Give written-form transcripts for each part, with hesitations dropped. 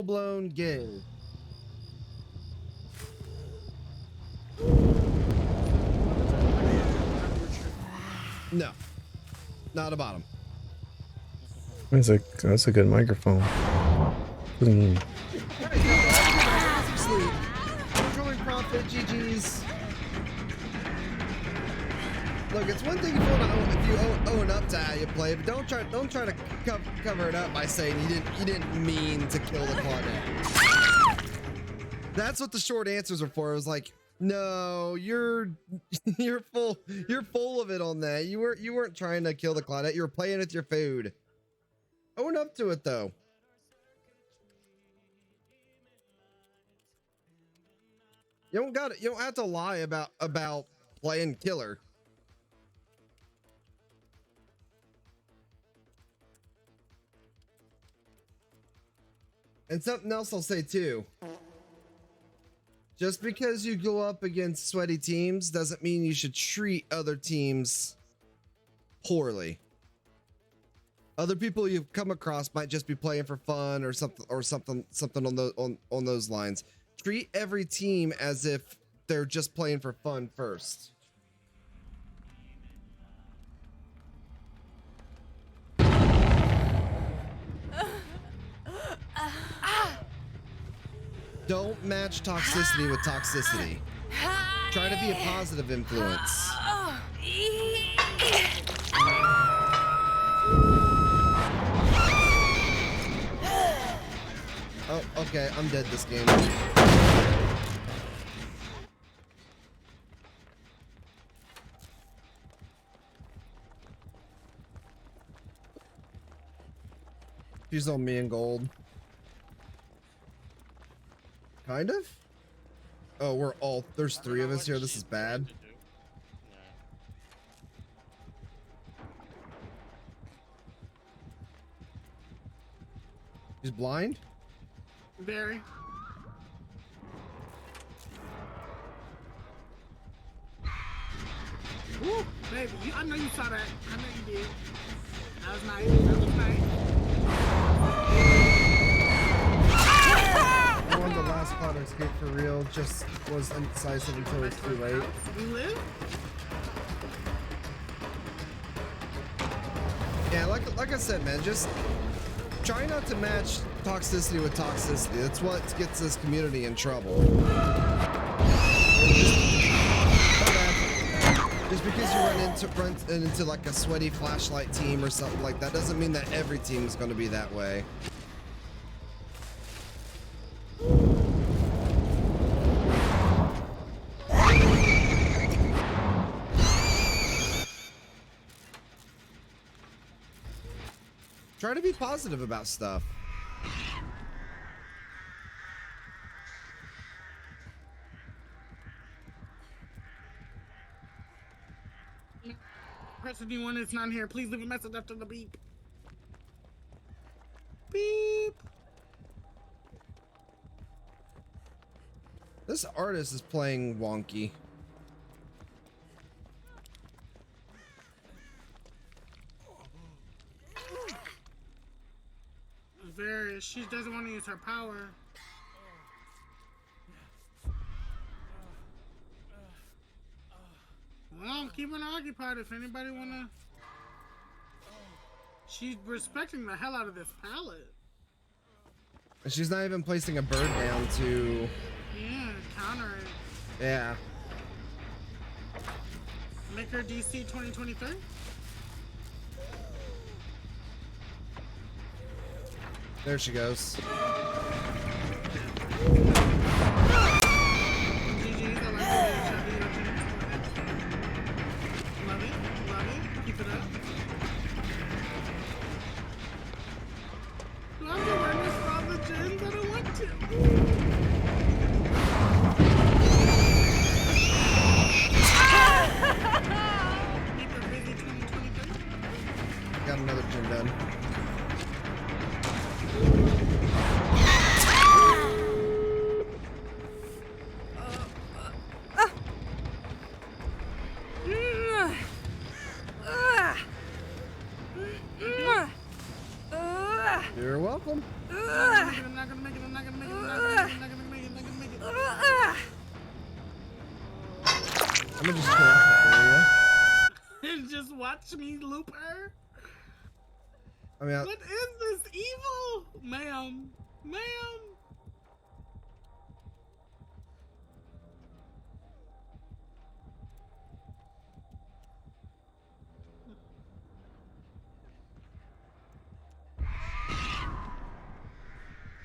blown gay. No, not a bottom. That's a good microphone. Trolling Prophet, GG's. Look, it's one thing if you own up to how you play, but don't try to cover it up by saying you didn't mean to kill the Claudette. That's what the short answers are for. It was like, no, you're full of it on that. You weren't trying to kill the Claudette. You were playing with your food. Own up to it though. You don't have to lie about playing killer. And something else I'll say too. Just because you go up against sweaty teams doesn't mean you should treat other teams poorly. Other people you've come across might just be playing for fun or something on those lines. Treat every team as if they're just playing for fun first. Don't match toxicity with toxicity. Try to be a positive influence. Oh, okay, I'm dead this game. She's on me in gold. Kind of? Oh, there's three of us here. This is bad. She's blind? Very. Woo, baby, I know you saw that. I know you did. That was nice. That was nice. I won the last plot escape for real. Just was indecisive until it's too late. You live? Yeah, like I said, man, just try not to match toxicity with toxicity. That's what gets this community in trouble. Just because you run into like a sweaty flashlight team or something like that doesn't mean that every team is going to be that way. Try to be positive about stuff. Press anyone that's not here. Please leave a message after the beep. Beep. This artist is playing wonky. Very. She doesn't want to use her power. Well, keep her occupied if anybody wanna. She's respecting the hell out of this pallet. She's not even placing a bird down to. Yeah, counter it. Yeah. Make her DC 2023. There she goes. Keep it up. Do I have to run this for all the gens? I don't want to. Keep her busy 2023. Got another gen done. I'm gonna just chill out the area. And just watch me loop her? I mean, What is this evil? Ma'am. Ma'am.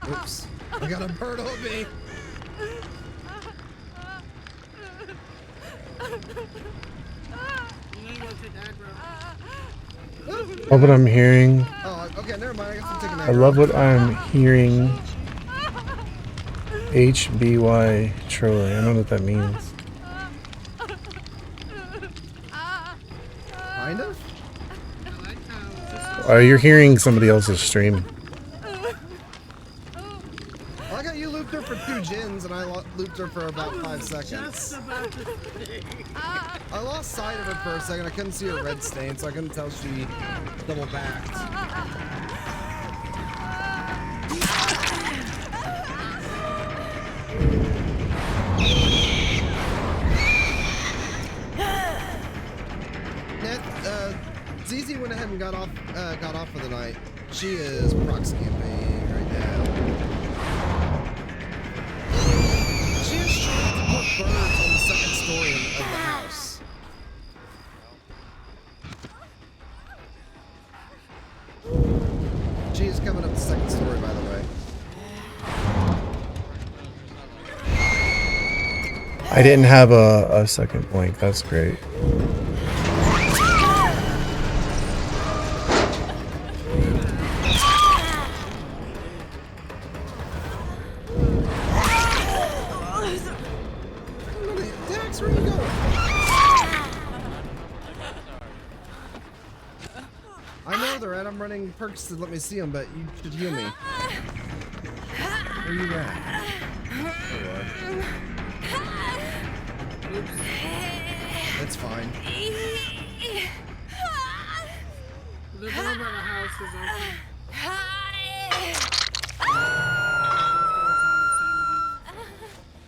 oops. I got a bird on me. You know you wanna take aggro. Love what I'm hearing. Oh, okay, never mind. I guess I'm taking that. I love what I'm hearing. HBY trolling. I don't know what that means. Kind of? I like how Oh, you're hearing somebody else's stream. I like how you looped her for 2 gens and I looped her for about 5 just seconds. about to say. I lost sight of her for a second. I couldn't see her red stain, so I couldn't tell she double backed. ZZ went ahead and got off for the night. She is proxy campaigning right now. She is trying to put birds on the 2nd story of the house. She is coming up the 2nd story, by the way. I didn't have a second blink. That's great. Dax, where you going? I know they're at. I'm running perks to let me see them, but you should heal me. Where you at? There you are. It's fine. The door by the house is open.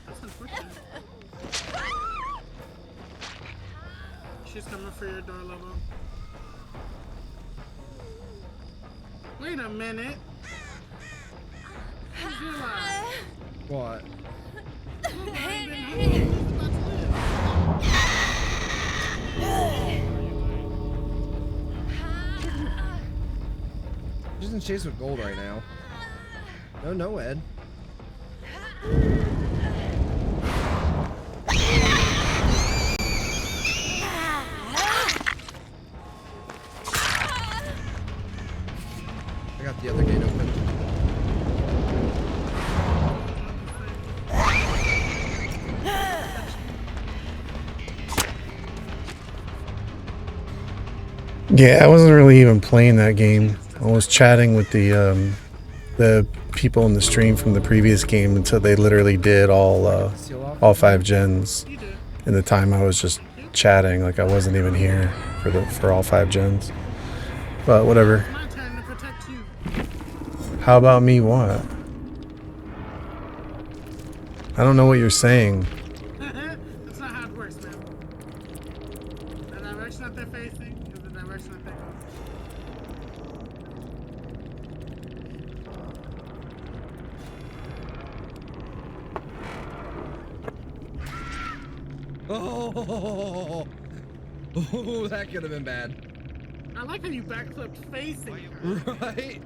That's unfortunate. She's coming for your door, Lobo. Wait a minute. Who's your lie? What? Lobo ain't been home. Who's about to live? She's in chase with gold right now. No, Ed. I got the other gate open. Yeah, I wasn't really even playing that game. I was chatting with the people in the stream from the previous game until they literally did all 5 gens. You did. In the time I was just chatting, like I wasn't even here for all 5 gens. But whatever. My turn to protect you. How about me? What? I don't know what you're saying. That's not how it works, man. The direction that they're facing is the direction that they go. Oh, that could have been bad. I like how you backflipped facing her. Right?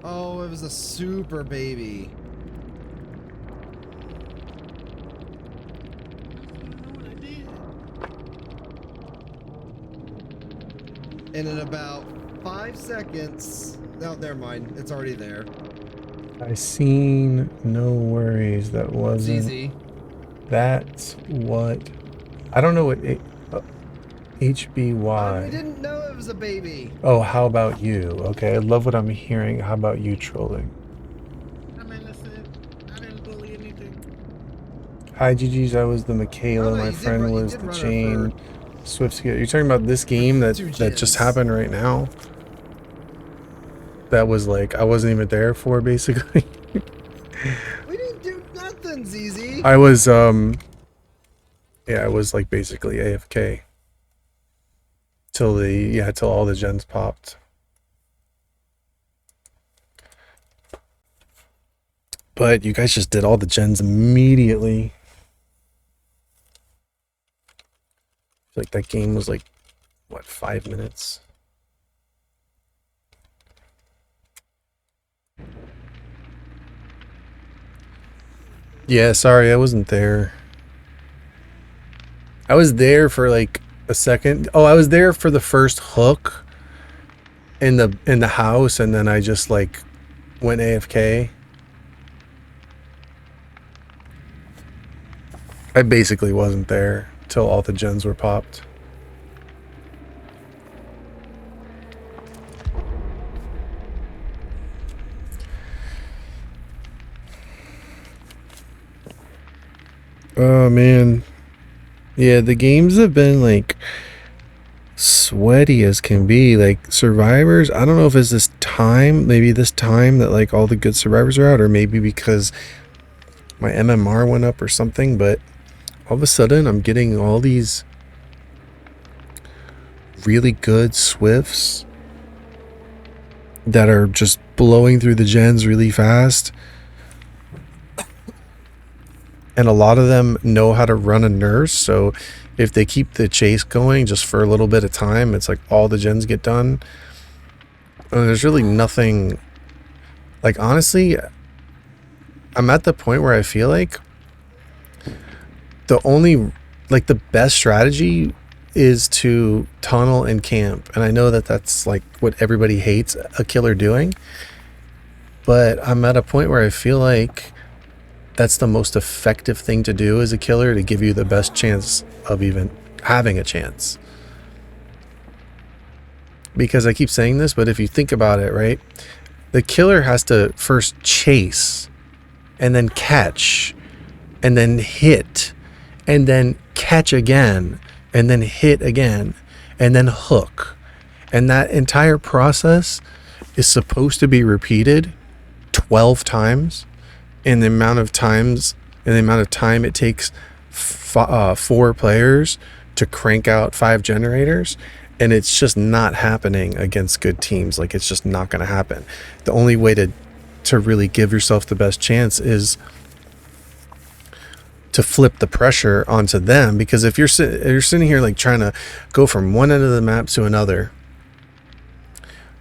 Oh, it was a super baby. I don't know what I did. And in about 5 seconds, oh, never mind. It's already there. I seen no worries. That wasn't. ZZ. That's what. I don't know what HBY. We didn't know it was a baby. Oh, how about you? Okay, I love what I'm hearing. How about you trolling? I mean, listen, I didn't bully anything. Hi, GG's. I was the Michaela. Oh, no, My you did friend run- you was did the run her Jane. Swift. You're talking about this game that Two just gens. happened right now? that was like I wasn't even there for, basically. We didn't do nothing, ZZ. I was yeah, I was like basically AFK till till all the gens popped. But you guys just did all the gens immediately. I feel like that game was like, what, 5 minutes? Yeah, sorry, I wasn't there. I was there for like a second. Oh, I was there for the first hook in the house, and then I just like went AFK. I basically wasn't there till all the gens were popped. Oh man. Yeah, the games have been like sweaty as can be. Like survivors, I don't know if it's this time, maybe this time that like all the good survivors are out, or maybe because my MMR went up or something, but all of a sudden I'm getting all these really good swifts that are just blowing through the gens really fast. And a lot of them know how to run a nurse, so if they keep the chase going just for a little bit of time, it's like all the gens get done. And there's really nothing, like honestly, I'm at the point where I feel like the only, like the best strategy is to tunnel and camp. And I know that that's like what everybody hates a killer doing, but I'm at a point where I feel like that's the most effective thing to do as a killer to give you the best chance of even having a chance. Because I keep saying this, but if you think about it, right? The killer has to first chase and then catch and then hit and then catch again and then hit again and then hook. And that entire process is supposed to be repeated 12 times. In the amount of time it takes 4 players to crank out 5 generators, and it's just not happening against good teams. Like, it's just not going to happen. The only way to really give yourself the best chance is to flip the pressure onto them, because if you're sitting here like trying to go from one end of the map to another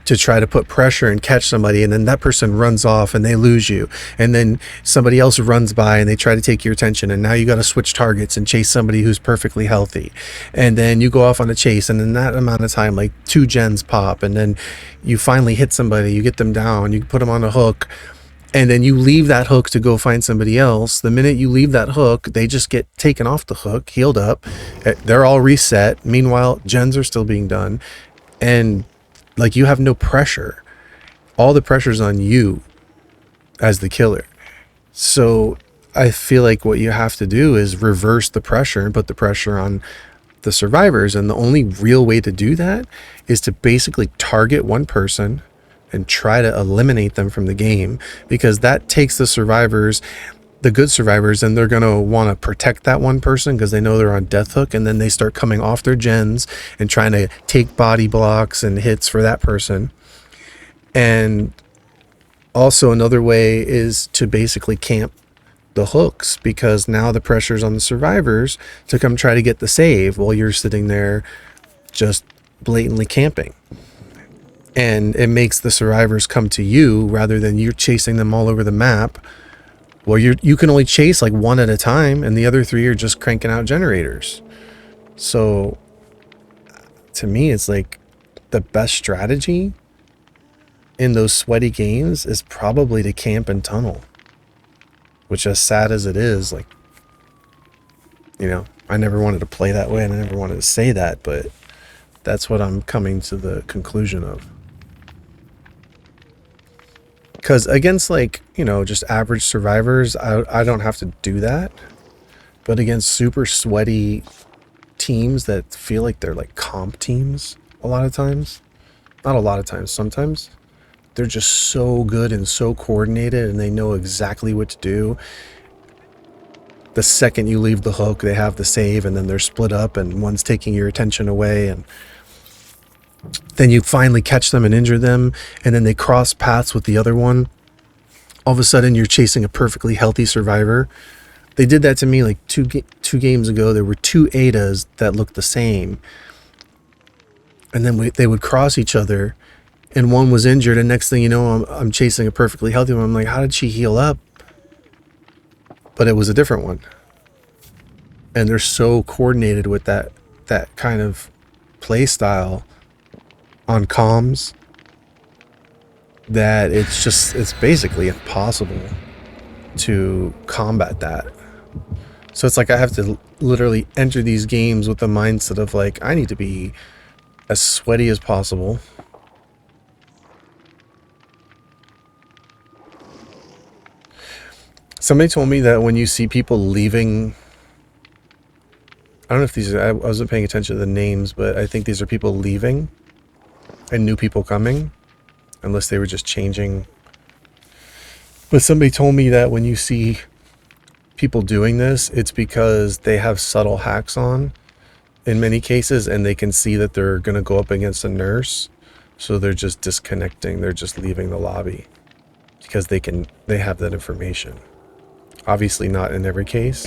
to try to put pressure and catch somebody, and then that person runs off and they lose you, and then somebody else runs by and they try to take your attention, and now you got to switch targets and chase somebody who's perfectly healthy, and then you go off on a chase, and in that amount of time like 2 gens pop, and then you finally hit somebody, you get them down, you put them on a hook, and then you leave that hook to go find somebody else. The minute you leave that hook, they just get taken off the hook, healed up, they're all reset. Meanwhile, gens are still being done, and like, you have no pressure. All the pressure's on you as the killer. So I feel like what you have to do is reverse the pressure and put the pressure on the survivors. And the only real way to do that is to basically target one person and try to eliminate them from the game, because that takes the survivors, the good survivors, and they're going to want to protect that one person because they know they're on death hook, and then they start coming off their gens and trying to take body blocks and hits for that person. And also another way is to basically camp the hooks, because now the pressure's on the survivors to come try to get the save while you're sitting there just blatantly camping. And it makes the survivors come to you rather than you're chasing them all over the map. Well, you can only chase like 1 at a time, and the other 3 are just cranking out generators. So to me, it's like the best strategy in those sweaty games is probably to camp and tunnel. Which, as sad as it is, like, you know, I never wanted to play that way and I never wanted to say that, but that's what I'm coming to the conclusion of. Because against, like, you know, just average survivors, I don't have to do that. But against super sweaty teams that feel like they're like comp teams a lot of times, not a lot of times, sometimes, they're just so good and so coordinated, and they know exactly what to do. The second you leave the hook, they have the save, and then they're split up, and one's taking your attention away, and then you finally catch them and injure them, and then they cross paths with the other one. All of a sudden, you're chasing a perfectly healthy survivor. They did that to me like two games ago. There were two Adas that looked the same, and then they would cross each other, and one was injured, and next thing you know, I'm chasing a perfectly healthy one. I'm like, how did she heal up? But it was a different one. And they're so coordinated with that kind of play style on comms that it's basically impossible to combat that. So it's like I have to literally enter these games with the mindset of like, I need to be as sweaty as possible. Somebody told me that when you see people leaving, I don't know if these are, I wasn't paying attention to the names, but I think these are people leaving and new people coming, unless they were just changing. But somebody told me that when you see people doing this, it's because they have subtle hacks on in many cases, and they can see that they're going to go up against a nurse. So they're just disconnecting. They're just leaving the lobby because they have that information. Obviously not in every case,